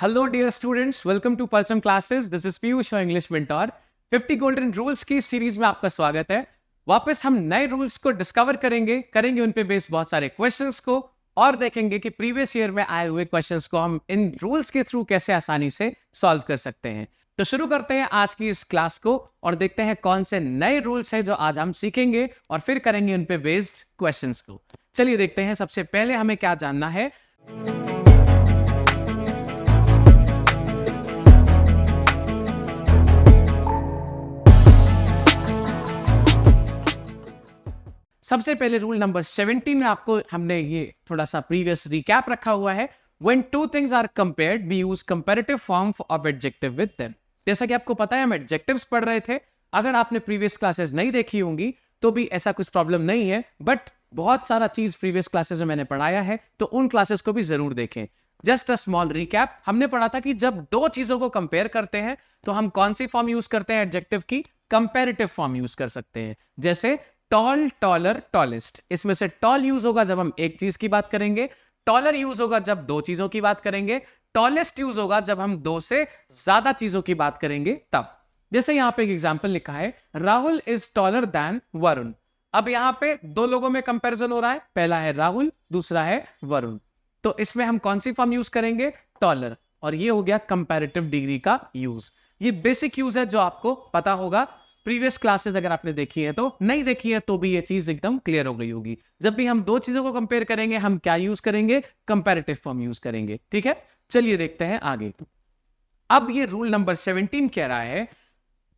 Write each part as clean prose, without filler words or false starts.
Hello dear students, welcome to Parcham classes. This is Piyush, your English mentor. 50 golden rules की series में आपका स्वागत है। वापस हम नए रूल्स को डिस्कवर करेंगे उन पे बेस्ड बहुत सारे क्वेश्चंस को, और देखेंगे कि प्रीवियस ईयर में आए हुए क्वेश्चंस को हम इन रूल्स के थ्रू कैसे आसानी से सॉल्व कर सकते हैं। तो शुरू करते हैं आज की इस क्लास को और देखते हैं कौन से नए रूल्स हैं जो आज हम सीखेंगे और फिर करेंगे उन पे बेस्ड क्वेश्चंस को। चलिए देखते हैं सबसे पहले हमें क्या जानना है। सबसे पहले रूल नंबर 17 में आपको हमने ये थोड़ा सा प्रीवियस रिकैप रखा हुआ है। When two things are compared, we use comparative form of adjective with them. जैसा कि आपको पता है हम एडजेक्टिव्स पढ़ रहे थे। अगर आपने प्रीवियस क्लासेस नहीं देखी होंगी तो भी ऐसा कुछ प्रॉब्लम नहीं है, बट बहुत सारा चीज प्रीवियस क्लासेस में मैंने पढ़ाया है, तो उन क्लासेस को भी जरूर देखें। जस्ट अ स्मॉल रिकैप, हमने पढ़ा था कि जब दो चीजों को कंपेयर करते हैं तो हम कौन सी फॉर्म यूज करते हैं एडजेक्टिव की? कंपैरेटिव फॉर्म यूज कर सकते हैं। जैसे टॉल, टॉलर, टॉलेस्ट। इसमें से टॉल यूज होगा जब हम एक चीज की बात करेंगे, टॉलर यूज होगा जब दो चीजों की बात करेंगे, टॉलेस्ट यूज होगा जब हम दो से ज्यादा चीजों की बात करेंगे तब। जैसे यहां पे एक एग्जांपल लिखा है, Rahul is taller than Varun. अब यहां पे दो लोगों में कंपैरिजन हो रहा है, पहला है राहुल, दूसरा है वरुण। तो इसमें हम कौन सी फॉर्म यूज करेंगे? टॉलर। और ये हो गया कंपैरेटिव डिग्री का यूज। ये बेसिक यूज है जो आपको पता होगा। प्रीवियस क्लासेस अगर आपने देखी है, तो नहीं देखी है तो भी ये चीज एकदम क्लियर हो गई होगी। जब भी हम दो चीजों को कंपेयर करेंगे हम क्या यूज करेंगे? कंपैरेटिव फॉर्म यूज करेंगे। ठीक है, चलिए देखते हैं आगे। अब ये रूल नंबर 17 कह रहा है,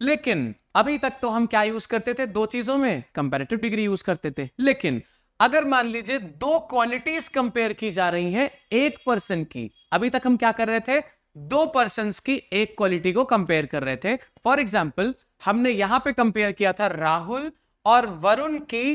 लेकिन अभी तक तो हम क्या यूज करते थे? दो चीजों में कंपैरेटिव डिग्री यूज करते थे। लेकिन अगर मान लीजिए दो क्वालिटीज कंपेयर की जा रही हैं एक पर्सन की, अभी तक हम क्या कर रहे थे? दो पर्संस की एक क्वालिटी को कंपेयर कर रहे थे। फॉर एग्जाम्पल हमने यहां पे कंपेयर किया था राहुल और वरुण की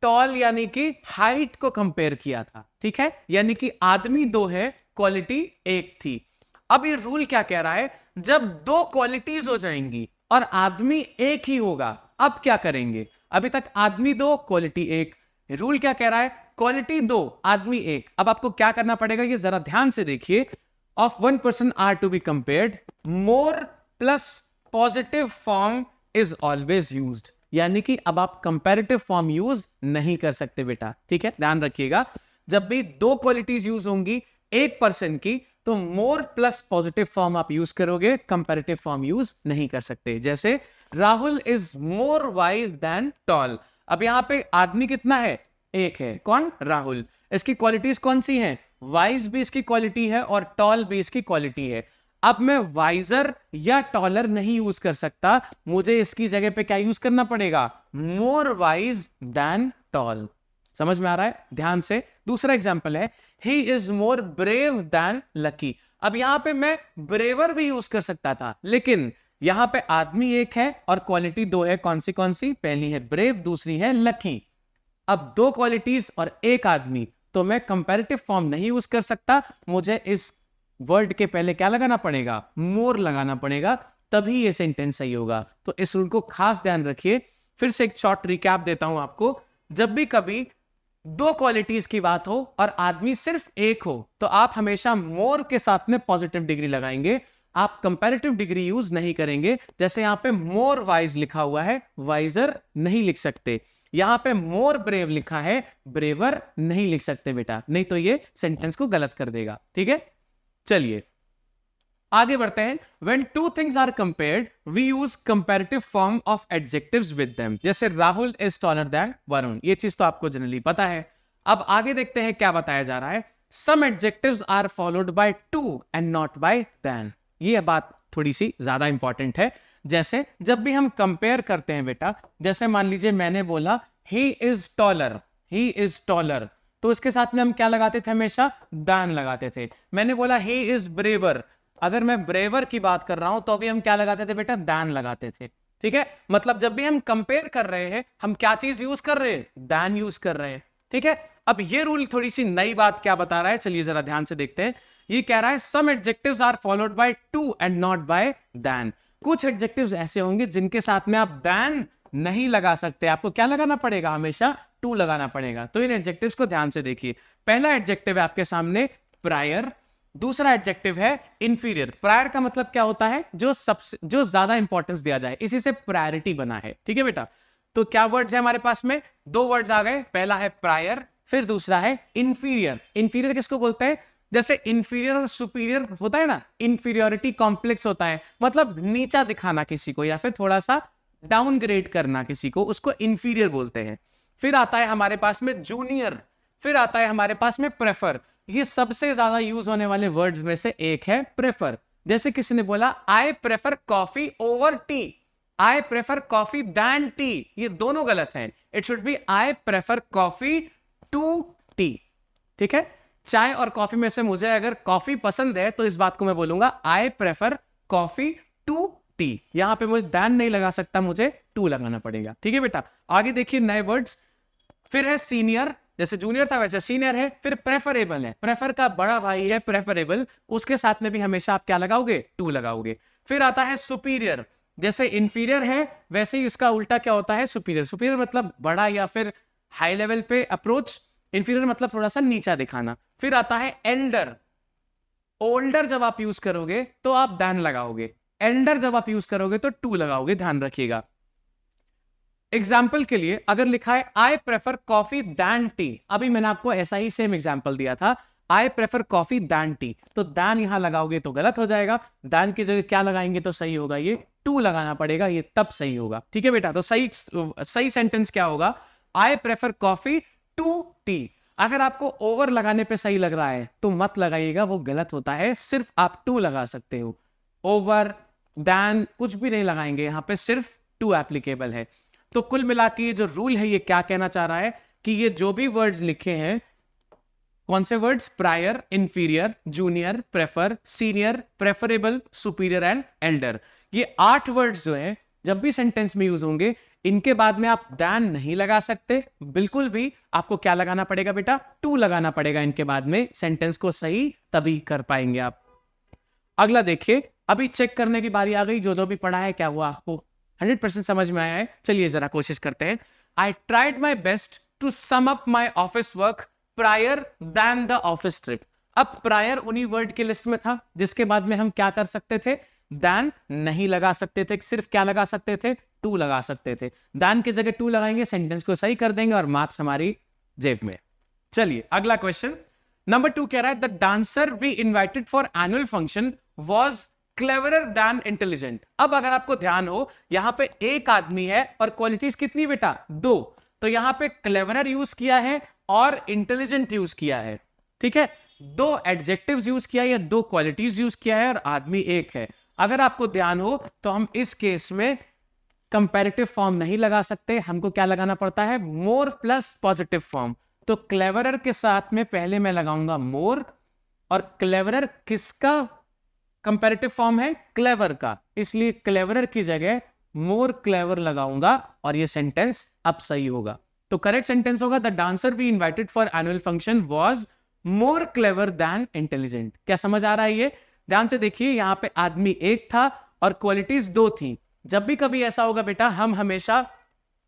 टॉल यानी कि हाइट को कंपेयर किया था। ठीक है, यानी कि आदमी दो है, क्वालिटी एक थी। अब ये रूल क्या कह रहा है? जब दो क्वालिटीज हो जाएंगी और आदमी एक ही होगा, अब क्या करेंगे? अभी तक आदमी दो, क्वालिटी एक। रूल क्या कह रहा है? क्वालिटी दो, आदमी एक। अब आपको क्या करना पड़ेगा ये जरा ध्यान से देखिए। Of one person are to be compared, more plus positive form is always used. यानी कि अब आप कंपैरेटिव फॉर्म यूज नहीं कर सकते बेटा। ठीक है, ध्यान रखिएगा। जब भी दो क्वालिटीज यूज होंगी एक पर्सन की, तो मोर प्लस पॉजिटिव फॉर्म आप यूज करोगे, कंपैरेटिव फॉर्म यूज नहीं कर सकते। जैसे Rahul is more wise than tall. अब यहां पे आदमी कितना है? एक है। कौन? राहुल। इसकी क्वालिटीज कौन सी हैं? वाइज भी इसकी क्वालिटी है और टॉल भी इसकी क्वालिटी है। अब मैं वाइजर या टॉलर नहीं यूज कर सकता, मुझे इसकी जगह पे क्या यूज करना पड़ेगा? मोर वाइज देन टॉल। समझ में आ रहा है? ध्यान से। दूसरा एग्जांपल है, he is more brave than lucky. अब यहां पे मैं ब्रेवर भी यूज कर सकता था, लेकिन यहां पे आदमी एक है और क्वालिटी दो है। कौन सी? पहली है ब्रेव, दूसरी है लकी। अब दो क्वालिटीज और एक आदमी, तो मैं कंपैरेटिव फॉर्म नहीं यूज कर सकता, मुझे इस वर्ड के पहले क्या लगाना पड़ेगा? मोर लगाना पड़ेगा, तभी ये सेंटेंस सही होगा। तो इस रूल को खास ध्यान रखिए। फिर से एक शॉर्ट रिकैप देता हूं आपको। जब भी कभी दो क्वालिटीज की बात हो और आदमी सिर्फ एक हो, तो आप हमेशा मोर के साथ में पॉजिटिव डिग्री लगाएंगे, आप कंपैरेटिव डिग्री यूज नहीं करेंगे। जैसे यहां पे मोर वाइज लिखा हुआ है, वाइजर नहीं लिख सकते। यहां पे मोर ब्रेव लिखा है, ब्रेवर नहीं लिख सकते बेटा, नहीं तो ये सेंटेंस को गलत कर देगा। ठीक है, चलिए आगे बढ़ते हैं। When two things are compared, we use comparative form of adjectives with them. जैसे Rahul is taller than Varun, ये चीज तो आपको जनरली पता है। अब आगे देखते हैं क्या बताया जा रहा है। Some adjectives are followed by to and not by than. ये बात थोड़ी सी ज्यादा इंपॉर्टेंट है। जैसे जब भी हम कंपेयर करते हैं बेटा, जैसे मान लीजिए मैंने बोला he is taller, he is taller, तो इसके साथ में हम क्या लगाते थे? हमेशा than लगाते थे। मैंने बोला he is braver, अगर मैं ब्रेवर की बात कर रहा हूं तो अभी हम क्या लगाते थे बेटा? दैन लगाते थे। ठीक है, मतलब जब भी हम कंपेयर कर रहे हैं हम क्या चीज यूज कर रहे हैं? दैन यूज कर रहे हैं। ठीक है, अब ये रूल थोड़ी सी नई बात क्या बता रहा है, चलिए जरा ध्यान से देखते हैं। ये कह रहा है some adjectives are followed by to and not by than. कुछ एडजेक्टिव्स ऐसे होंगे जिनके साथ में आप दैन नहीं लगा सकते, आपको क्या लगाना पड़ेगा? हमेशा टू लगाना पड़ेगा। तो इन एडजेक्टिव्स को ध्यान से देखिए। पहला एडजेक्टिव है आपके सामने प्रायर, दूसरा एडजेक्टिव है इंफीरियर। प्रायर का मतलब क्या होता है, जो ज्यादा इंपॉर्टेंस दिया जाए, इसी से प्रायोरिटी बना है। ठीक है बेटा, तो क्या वर्ड्स है हमारे पास में, दो वर्ड्स आ गए, पहला है प्रायर, फिर दूसरा है इंफीरियर। इंफीरियर किसको बोलते हैं, जैसे इंफीरियर और सुपीरियर होता है ना, इंफीरियोरिटी कॉम्प्लेक्स होता है, मतलब नीचा दिखाना किसी को या फिर थोड़ा सा डाउनग्रेड करना किसी को, उसको इंफीरियर बोलते हैं। फिर आता है हमारे पास में जूनियर, फिर आता है हमारे पास में प्रेफर। ये सबसे ज्यादा यूज होने वाले वर्ड्स में से एक है प्रेफर। जैसे किसी ने बोला I prefer coffee over tea, I prefer coffee than tea, ये दोनों गलत हैं। It should be I prefer coffee to tea. ठीक है, चाय और कॉफी में से मुझे अगर कॉफी पसंद है तो इस बात को मैं बोलूंगा I prefer coffee to tea. यहां पे मुझे दैन नहीं लगा सकता, मुझे टू लगाना पड़ेगा। ठीक है बेटा, आगे देखिए नए वर्ड्स। फिर है सीनियर, जैसे जूनियर था वैसे सीनियर है। फिर प्रेफरेबल है, प्रेफर का बड़ा भाई है प्रेफरेबल, उसके साथ में भी हमेशा आप क्या लगाओगे, टू लगाओगे। फिर आता है सुपीरियर, जैसे इंफीरियर है वैसे ही उसका उल्टा क्या होता है, सुपीरियर। सुपीरियर मतलब बड़ा या फिर हाई लेवल पे अप्रोच, इंफीरियर मतलब थोड़ा सा नीचा दिखाना। फिर आता है एल्डर, ओल्डर जब आप यूज करोगे तो आप दैन लगाओगे, एल्डर जब आप यूज करोगे तो टू लगाओगे, ध्यान रखिएगा। एग्जाम्पल के लिए अगर लिखा है I prefer coffee than tea, अभी मैंने आपको ऐसा ही सेम एग्जाम्पल दिया था, I prefer coffee than tea, तो दैन यहां लगाओगे तो गलत हो जाएगा, दैन की जगह क्या लगाएंगे तो सही होगा, ये टू लगाना पड़ेगा, ये तब सही होगा। ठीक है बेटा, तो सही सेंटेंस क्या होगा, I prefer coffee to tea. अगर आपको ओवर लगाने पे सही लग रहा है तो मत लगाइएगा, वो गलत होता है, सिर्फ आप टू लगा सकते हो, ओवर दैन कुछ भी नहीं लगाएंगे, यहां पे सिर्फ टू एप्लीकेबल है। तो कुल मिला के ये जो रूल है ये क्या कहना चाह रहा है कि ये जो भी वर्ड्स लिखे हैं, कौन से words, prior, inferior, junior, prefer, senior, preferable, superior and Elder, ये 8 वर्ड्स जो हैं जब भी सेंटेंस में यूज होंगे, इनके बाद में आप दैन नहीं लगा सकते बिल्कुल भी, आपको क्या लगाना पड़ेगा बेटा, टू लगाना पड़ेगा इनके बाद में, सेंटेंस को सही तभी कर पाएंगे आप। अगला देखिए, अभी चेक करने की बारी आ गई, जो भी पढ़ा है क्या हुआ आपको 100% समझ में आया है। चलिए जरा कोशिश करते हैं। I tried my best to sum up my office work prior than the office trip. अब प्रायर उन्हीं वर्ड की लिस्ट में था जिसके बाद में हम क्या कर सकते थे, दैन नहीं लगा सकते थे, सिर्फ क्या लगा सकते थे, टू लगा सकते थे। दैन की जगह टू लगाएंगे, सेंटेंस को सही कर देंगे और मार्क्स हमारी जेब में। चलिए अगला क्वेश्चन नंबर 2 कह रहा है the dancer we invited for annual function was cleverer than intelligent. अब अगर आपको ध्यान हो, यहां पे एक आदमी है और क्वालिटीज कितनी बेटा, 2, तो यहां पे क्लेवरर यूज किया है और इंटेलिजेंट यूज किया है। ठीक है, 2 एडजेक्टिव्स यूज किया है, 2 क्वालिटीज यूज किया है और आदमी एक है। अगर आपको ध्यान हो तो हम इस केस में कंपैरेटिव फॉर्म नहीं लगा सकते, हमको क्या लगाना पड़ता है, मोर प्लस पॉजिटिव फॉर्म। तो क्लेवरर के साथ में पहले मैं लगाऊंगा मोर, और क्लेवरर किसका कंपैरेटिव फॉर्म है, क्लेवर का, इसलिए क्लेवरर की जगह मोर क्लेवर लगाऊंगा और ये सेंटेंस अब सही होगा। तो करेक्ट सेंटेंस होगा the dancer we invited for annual function was more clever than intelligent. क्या समझ आ रहा है ये, ध्यान से देखिए, यहां पे आदमी एक था और क्वालिटीज 2 थी। जब भी कभी ऐसा होगा बेटा, हम हमेशा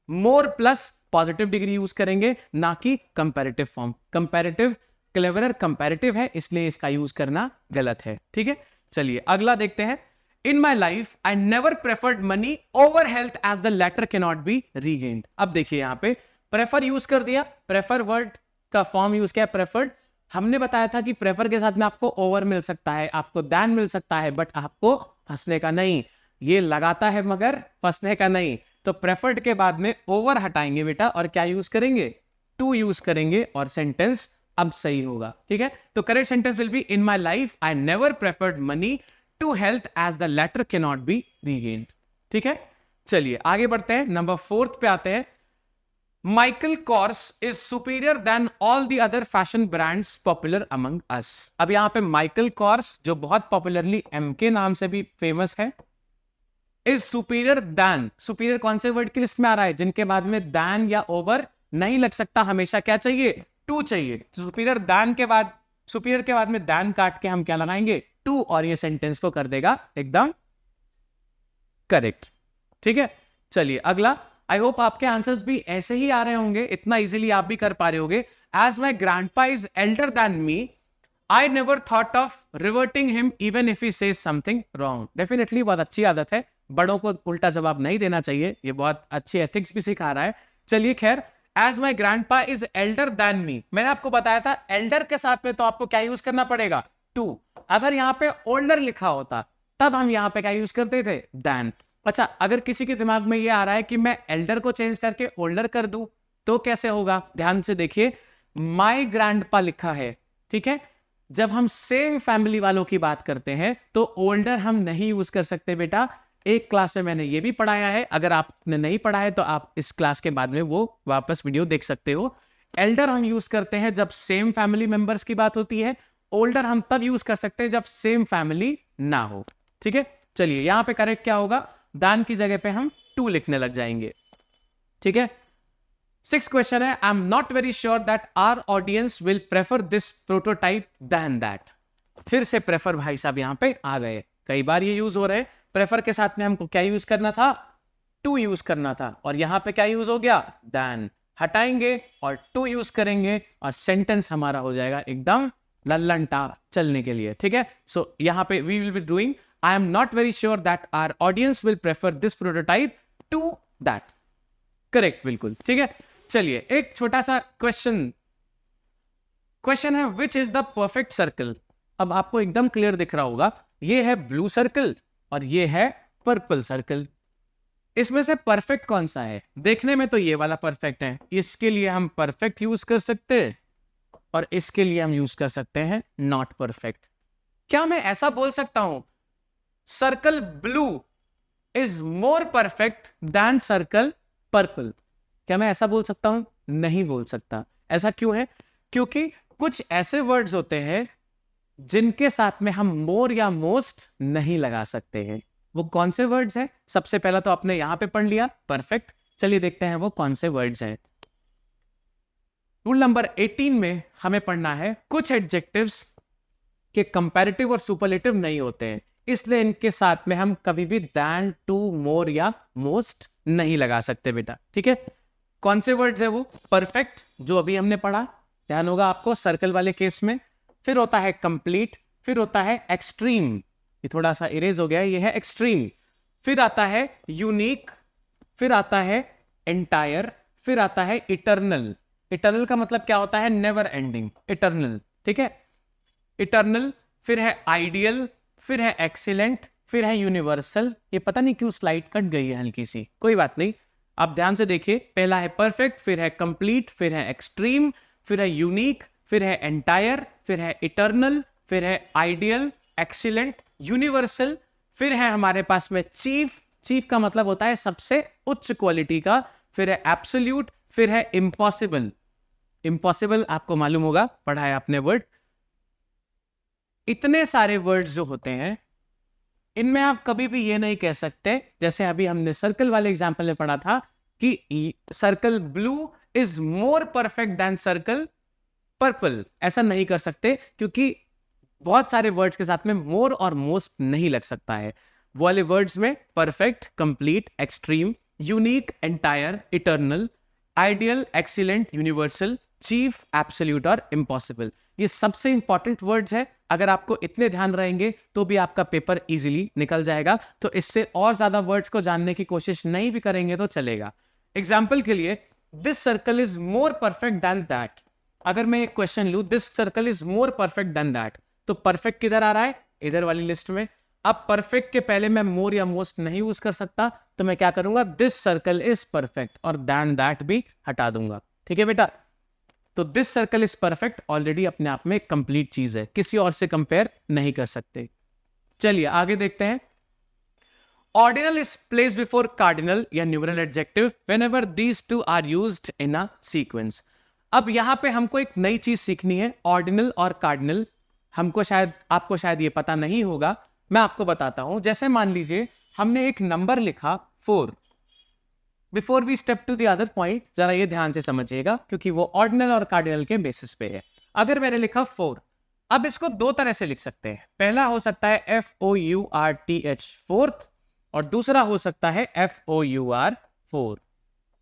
मोर प्लस पॉजिटिव डिग्री यूज करेंगे, ना कि comparative form. Comparative, cleverer comparative है, इसलिए इसका यूज करना गलत है। ठीक है, चलिए अगला देखते हैं। In my life I never preferred money over health as the latter can not be regained. अब देखिए यहां पे प्रेफर यूज कर दिया, प्रेफर वर्ड का फॉर्म यूज किया प्रेफर्ड। हमने बताया था कि प्रेफर के साथ में आपको ओवर मिल सकता है, आपको दैन मिल सकता है, बट आपको फंसने का नहीं। ये लगाता है मगर फंसने का नहीं। तो प्रेफर्ड के बाद में ओवर हटाएंगे बेटा और क्या यूज करेंगे, टू यूज करेंगे और सेंटेंस अब सही होगा। ठीक है, तो correct sentence will be in my life I never preferred money to health as the latter can not be regained. ठीक है, चलिए आगे बढ़ते हैं, नंबर 4 पे आते हैं। Michael Kors is superior than all the other fashion brands popular among us. अब यहां पे माइकल कॉर्स जो बहुत पॉपुलरली एमके नाम से भी फेमस है, इज सुपीरियर दैन, सुपीरियर कौन से वर्ड की लिस्ट में आ रहा है, जिनके बाद में दैन या ओवर नहीं लग सकता, हमेशा क्या चाहिए, टू चाहिए। सुपीरियर दैन के बाद, सुपीरियर के बाद में दैन काट के हम क्या लगाएंगे, टू, और ये सेंटेंस को कर देगा एकदम करेक्ट। ठीक है, चलिए अगला। आई होप आपके आंसर्स भी ऐसे ही आ रहे होंगे, इतना इजीली आप भी कर पा रहे होंगे। As my grandpa is elder than me I never thought of reverting him even if he says something wrong. Definitely बहुत अच्छी आदत है, बड़ों को उल्टा जवाब नहीं देना चाहिए, ये बहुत अच्छी एथिक्स भी सिखा रहा है। चलिए खैर, as my grandpa is elder than me, मैंने आपको बताया था एल्डर के साथ में तो आपको क्या यूज करना पड़ेगा, टू। अगर यहाँ पे ओल्डर लिखा होता तब हम यहाँ पे क्या यूज करते थे, देन। अच्छा, अगर किसी के दिमाग में ये आ रहा है कि मैं एल्डर को चेंज करके ओल्डर कर दूं तो कैसे होगा, ध्यान से देखिए, माई ग्रैंडपा लिखा है, ठीक है। जब हम सेम फैमिली वालों की बात करते हैं तो ओल्डर हम नहीं यूज कर सकते बेटा। एक क्लास में मैंने ये भी पढ़ाया है, अगर आपने नहीं पढ़ा है तो आप इस क्लास के बाद में वो वापस वीडियो देख सकते हो। एल्डर हम यूज करते हैं जब सेम फैमिली मेंबर्स की बात होती है, ओल्डर हम तब यूज कर सकते हैं जब सेम फैमिली ना हो, ठीक है। चलिए यहां पे करेक्ट क्या होगा, दान की जगह पे हम टू लिखने लग जाएंगे, ठीक है। 6th क्वेश्चन है, I am not very sure that our audience will prefer this prototype than that. फिर से प्रेफर भाई साहब यहां पे आ गए, कई बार ये यूज हो रहे हैं। प्रेफर के साथ में हमको क्या यूज करना था, टू यूज करना था, और यहां पे क्या यूज हो गया, देन। हटाएंगे और टू यूज करेंगे और सेंटेंस हमारा हो जाएगा एकदम लल्लन टाप चलने के लिए, ठीक है। सो यहां पे we will be doing I am not very sure that our audience will prefer this prototype to that, correct, बिल्कुल ठीक है। चलिए एक छोटा सा क्वेश्चन है, which is the perfect circle. अब आपको एकदम क्लियर दिख रहा होगा, ये है ब्लू सर्कल और ये है पर्पल सर्कल। इसमें से परफेक्ट कौन सा है, देखने में तो ये वाला परफेक्ट है, इसके लिए हम परफेक्ट यूज कर सकते हैं और इसके लिए हम यूज कर सकते हैं नॉट परफेक्ट। क्या मैं ऐसा बोल सकता हूं circle blue is more perfect than circle purple? क्या मैं ऐसा बोल सकता हूं? नहीं बोल सकता। ऐसा क्यों है? क्योंकि कुछ ऐसे वर्ड्स होते हैं जिनके साथ में हम मोर या मोस्ट नहीं लगा सकते हैं। वो कौन से वर्ड्स हैं? सबसे पहला तो आपने यहां पे पढ़ लिया परफेक्ट, चलिए देखते हैं वो कौन से वर्ड्स हैं। रूल नंबर 18 में हमें पढ़ना है कुछ एडजेक्टिव्स के कंपैरेटिव और सुपरलेटिव नहीं होते हैं, इसलिए इनके साथ में हम कभी भी दैन, टू, मोर या मोस्ट नहीं लगा सकते बेटा, ठीक है। कौन से वर्ड्स है वो? परफेक्ट जो अभी हमने पढ़ा, ध्यान होगा आपको सर्कल वाले केस में। फिर होता है कंप्लीट, फिर होता है एक्सट्रीम, ये थोड़ा सा इरेज हो गया है, ये है एक्सट्रीम। फिर आता है यूनिक, फिर आता है एंटायर, फिर आता है इटर्नल। इटर्नल का मतलब क्या होता है? नेवर एंडिंग, इटर्नल, ठीक है, इटर्नल। फिर है आइडियल, फिर है एक्सीलेंट, फिर है यूनिवर्सल। ये पता नहीं क्यों स्लाइड कट गई है हल्की सी, कोई बात नहीं, आप ध्यान से देखिए। पहला है परफेक्ट, फिर है कंप्लीट, फिर है एक्सट्रीम, फिर है यूनिक, फिर है एंटायर, फिर है इटर्नल, फिर है आइडियल, एक्सीलेंट, यूनिवर्सल। फिर है हमारे पास में चीफ, चीफ का मतलब होता है सबसे उच्च क्वालिटी का। फिर है एब्सोल्यूट, फिर है इम्पॉसिबल। इम्पॉसिबल आपको मालूम होगा, पढ़ा है आपने वर्ड। इतने सारे वर्ड्स जो होते हैं इनमें आप कभी भी ये नहीं कह सकते, जैसे अभी हमने सर्कल वाले एग्जांपल में पढ़ा था कि circle blue is more perfect than circle purple. ऐसा नहीं कर सकते क्योंकि बहुत सारे वर्ड्स के साथ में मोर और मोस्ट नहीं लग सकता है। वो वाले वर्ड्स में perfect, complete, extreme, unique, entire, eternal, ideal, excellent, universal, chief, absolute और इम्पॉसिबल, ये सबसे इंपॉर्टेंट वर्ड्स है। अगर आपको इतने ध्यान रहेंगे तो भी आपका पेपर इजीली निकल जाएगा। तो इससे और ज्यादा वर्ड्स को जानने की कोशिश नहीं भी करेंगे तो चलेगा। एग्जाम्पल के लिए, this circle is more perfect than that. अगर मैं एक क्वेश्चन लूं, this circle is more perfect than that, तो परफेक्ट किधर आ रहा है? इधर वाली लिस्ट में। अब परफेक्ट के पहले मैं मोर या मोस्ट नहीं यूज कर सकता, तो मैं क्या करूंगा? दिस सर्कल इज परफेक्ट और देन दैट भी हटा दूंगा, ठीक है बेटा। तो this circle is perfect already अपने आप में कंप्लीट चीज है, किसी और से कंपेयर नहीं कर सकते। चलिए आगे देखते हैं। Ordinal is place before cardinal या numeral adjective whenever these two are used in a sequence. अब यहां पे हमको एक नई चीज सीखनी है, ऑर्डिनल और कार्डिनल। आपको शायद ये पता नहीं होगा, मैं आपको बताता हूं। जैसे मान लीजिए हमने एक नंबर लिखा 4। Before we step to the other point, जरा ये ध्यान से समझिएगा क्योंकि वो ऑर्डिनल और कार्डिनल के बेसिस पे है। अगर मैंने लिखा 4, अब इसको दो तरह से लिख सकते हैं। पहला हो सकता है FOURTH, फोर्थ, और दूसरा हो सकता है FOUR, 4।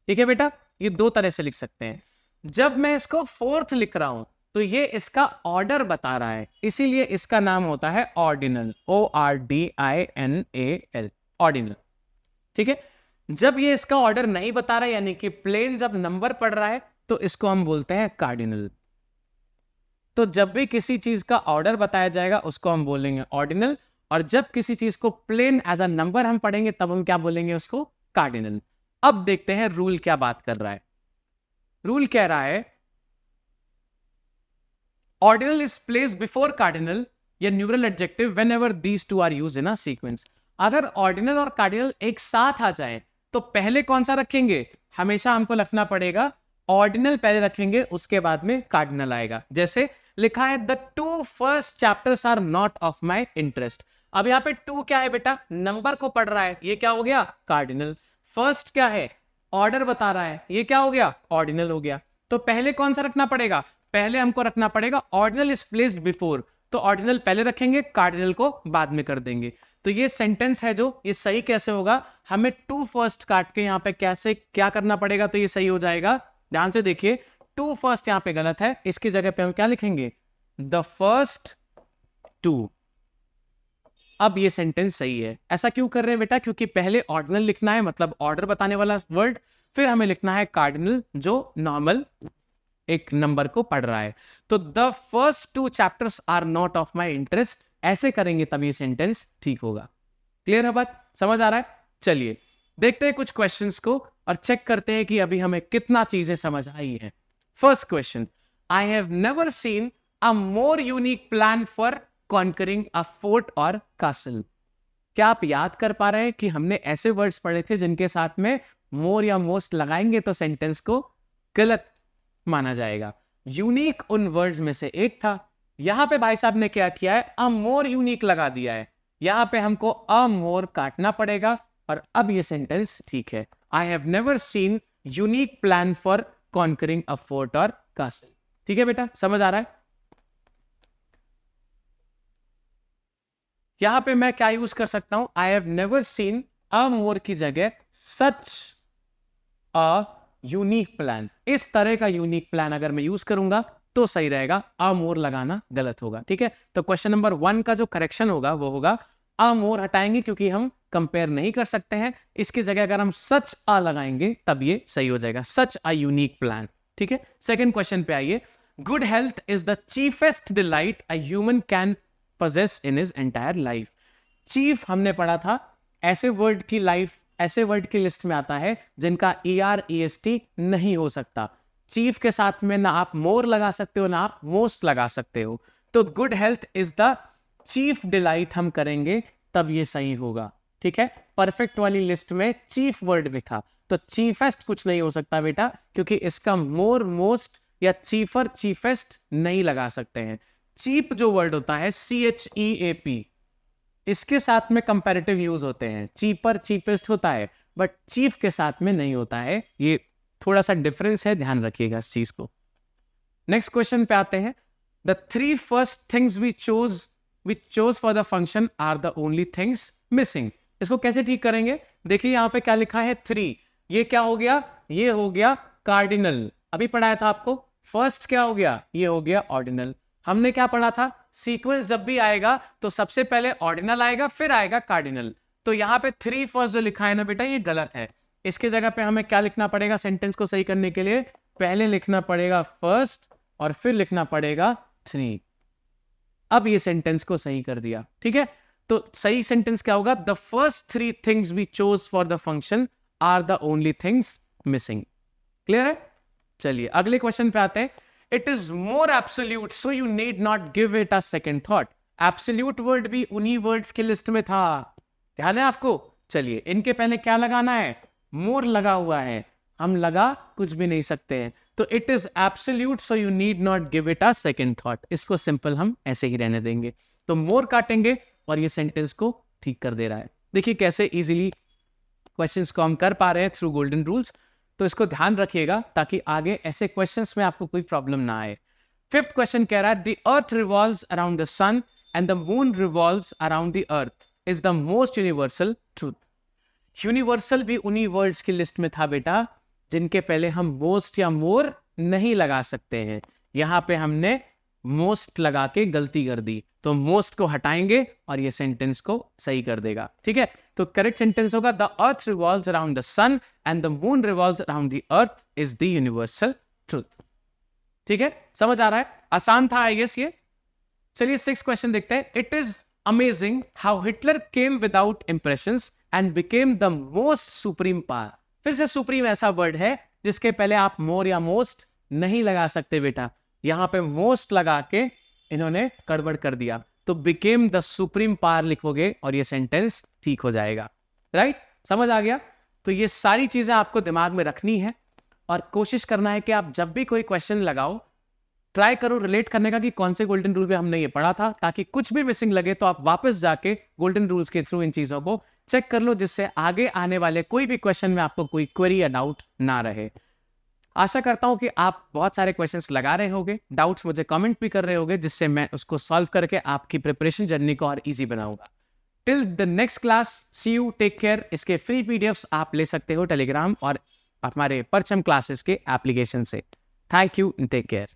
ठीक है बेटा, ये दो तरह से लिख सकते हैं। जब मैं इसको फोर्थ लिख रहा हूं तो ये इसका ऑर्डर बता रहा है, इसीलिए इसका नाम होता है ऑर्डिनल, ORDINAL, ऑर्डिनल। ठीक है, जब ये इसका ऑर्डर नहीं बता रहा है, यानी कि प्लेन जब नंबर पढ़ रहा है, तो इसको हम बोलते हैं कार्डिनल। तो जब भी किसी चीज का ऑर्डर बताया जाएगा उसको हम बोलेंगे ऑर्डिनल, और जब किसी चीज को प्लेन एज अ नंबर हम पढ़ेंगे तब हम क्या बोलेंगे उसको, कार्डिनल। अब देखते हैं रूल क्या बात कर रहा है। रूल कह रहा है ordinal is placed before cardinal या numeral adjective whenever these two are used in a sequence. अगर ऑर्डिनल और कार्डिनल एक साथ आ जाए तो पहले कौन सा रखेंगे, हमेशा हमको रखना पड़ेगा ऑर्डिनल पहले रखेंगे, उसके बाद में कार्डिनल आएगा। जैसे लिखा है the 2 first chapters are not of my interest. अब यहाँ पे 2 क्या है बेटा, नंबर को पढ़ रहा है, ये क्या हो गया, कार्डिनल। फर्स्ट क्या है, ऑर्डर बता रहा है, ये क्या हो गया, ऑर्डिनल हो गया। तो पहले कौन सा रखना पड़ेगा, पहले हमको रखना पड़ेगा ऑर्डिनल इज प्लेस्ड बिफोर, तो ऑर्डिनल पहले रखेंगे, कार्डिनल को बाद में कर देंगे। तो ये सेंटेंस है जो, ये सही कैसे होगा, हमें 2 फर्स्ट काट के यहाँ पे कैसे क्या करना पड़ेगा तो ये सही हो जाएगा। ध्यान से देखिए, 2 फर्स्ट यहाँ पे गलत है, इसकी जगह पे हम क्या लिखेंगे, द फर्स्ट 2। अब ये सेंटेंस सही है। ऐसा क्यों कर रहे हैं बेटा, क्योंकि पहले ऑर्डिनल लिखना है, मतलब ऑर्डर बताने वाला वर्ड, फिर हमें लिखना है कार्डिनल जो नॉर्मल एक नंबर को पढ़ रहा है। तो the first 2 chapters are not of my interest, ऐसे करेंगे तब ये सेंटेंस ठीक होगा। क्लियर है बात, समझ आ रहा है। चलिए देखते हैं कुछ क्वेश्चंस को और चेक करते हैं कि अभी हमें कितना चीजें समझ आई है। First question, I have never seen a more unique plan for conquering a fort और कासल। क्या आप याद कर पा रहे हैं कि हमने ऐसे वर्ड्स पढ़े थे जिनके साथ में मोर या मोस्ट लगाएंगे तो सेंटेंस को गलत माना जाएगा। यूनिक उन वर्ड्स में से एक था। यहां पे भाई साहब ने क्या किया है, अ मोर यूनिक लगा दिया है, यहां पे हमको अ मोर काटना पड़ेगा और अब ये सेंटेंस ठीक है। आई have never scene unique plan for conquering a fort और कासल। ठीक है बेटा, समझ आ रहा है। यहां पे मैं क्या यूज कर सकता हूं, I have never seen a more की जगह सच अ यूनिक प्लान, इस तरह का यूनिक प्लान अगर मैं यूज करूंगा तो सही रहेगा, अ मोर लगाना गलत होगा। ठीक है, तो क्वेश्चन नंबर 1 का जो करेक्शन होगा वो होगा अ मोर हटाएंगे क्योंकि हम कंपेयर नहीं कर सकते हैं, इसकी जगह अगर हम सच अ लगाएंगे तब ये सही हो जाएगा, सच अ यूनिक प्लान। ठीक है, सेकंड क्वेश्चन पे आइए। Good health is the chiefest delight a human can possess in his entire life। Chief हमने पढ़ा था, ऐसे वर्ड की लाइफ, ऐसे वर्ड की लिस्ट में आता है जिनका ER EST नहीं हो सकता। चीफ के साथ में ना आप मोर लगा सकते हो ना आप मोस्ट लगा सकते हो। तो good health is the chief delight हम करेंगे तब ये सही होगा। ठीक है, परफेक्ट वाली लिस्ट में चीफ वर्ड भी था, तो चीफेस्ट कुछ नहीं हो सकता बेटा, क्योंकि इसका मोर मोस्ट या चीफर चीफेस्ट नहीं लगा सकते हैं। चीप जो वर्ड होता है CHEAP, इसके साथ में कंपैरेटिव यूज होते हैं, चीपर चीपेस्ट होता है बट चीफ के साथ में नहीं होता है, ये थोड़ा सा डिफरेंस है, ध्यान रखिएगा इस चीज को। नेक्स्ट क्वेश्चन पे आते हैं। The 3 first things we chose for the function are the only things missing. इसको कैसे ठीक करेंगे, देखिए यहाँ पे क्या लिखा है 3, ये क्या हो गया, ये हो गया कार्डिनल, अभी पढ़ाया था आपको। फर्स्ट क्या हो गया, ये हो गया ऑर्डिनल। हमने क्या पढ़ा था, सीक्वेंस जब भी आएगा तो सबसे पहले ऑर्डिनल आएगा फिर आएगा कार्डिनल। तो यहाँ पे 3 फर्स्ट जो लिखा है ना बेटा ये गलत है, इसके जगह पे हमें क्या लिखना पड़ेगा, सेंटेंस को सही करने के लिए पहले लिखना पड़ेगा फर्स्ट और फिर लिखना पड़ेगा 3। अब ये सेंटेंस को सही कर दिया। ठीक है, तो सही सेंटेंस क्या होगा, the first 3 things we chose for the function are the only things missing. Clear है। चलिए अगले क्वेश्चन पे आते हैं। It is more absolute, so you need not give it a second thought। Absolute word भी उन्हीं words की list में था, ध्यान है आपको। चलिए इनके पहले क्या लगाना है, more लगा हुआ है, हम लगा कुछ भी नहीं सकते हैं, तो it is absolute, so you need not give it a second thought। इसको सिंपल हम ऐसे ही रहने देंगे, तो more काटेंगे और ये सेंटेंस को ठीक कर दे रहा है। देखिए कैसे इजीली क्वेश्चंस को हम कर पा रहे हैं थ्रू गोल्डन रूल्स, तो इसको ध्यान रखिएगा ताकि आगे ऐसे क्वेश्चंस में आपको कोई प्रॉब्लम ना आए। फिफ्थ क्वेश्चन कह रहा है the earth revolves around the sun and the moon revolves around the earth is the most universal truth. Universal भी उन्हीं वर्ड्स की लिस्ट में था बेटा जिनके पहले हम मोस्ट या मोर नहीं लगा सकते हैं। यहाँ पे हमने मोस्ट लगा के गलती कर दी, तो मोस्ट को हटाएंगे और ये सेंटेंस को सही कर देगा। ठीक है, तो करेक्ट सेंटेंस होगा the earth revolves around the sun and the moon revolves around the earth is the universal truth. ठीक है, समझ आ रहा है? आसान था आई गेस ये। चलिए 6th क्वेश्चन देखते हैं। It is amazing how Hitler came without impressions and became the most supreme power. फिर से सुप्रीम ऐसा वर्ड है जिसके पहले आप मोर या मोस्ट नहीं लगा सकते बेटा, यहां पे मोस्ट लगा के इन्होंने गड़बड़ कर दिया, तो बिकेम द सुप्रीम पावर लिखोगे और ये सेंटेंस ठीक हो जाएगा। राइट, समझ आ गया? तो ये सारी चीजें आपको दिमाग में रखनी है और कोशिश करना है कि आप जब भी कोई क्वेश्चन लगाओ ट्राई करो रिलेट करने का कि कौन से गोल्डन रूल पे हमने ये पढ़ा था, ताकि कुछ भी मिसिंग लगे तो आप वापस जाके गोल्डन रूल्स के थ्रू इन चीजों को चेक कर लो, जिससे आगे आने वाले कोई भी क्वेश्चन में आपको कोई क्वेरी या डाउट ना रहे। आशा करता हूं कि आप बहुत सारे क्वेश्चंस लगा रहे होगे, डाउट्स मुझे कमेंट भी कर रहे होगे, जिससे मैं उसको सॉल्व करके आपकी प्रिपरेशन जर्नी को और इजी बनाऊंगा। Till the next class, see you, take care. इसके फ्री पीडीएफ्स आप ले सकते हो टेलीग्राम और हमारे परचम क्लासेस के एप्लीकेशन से। Thank you, take care.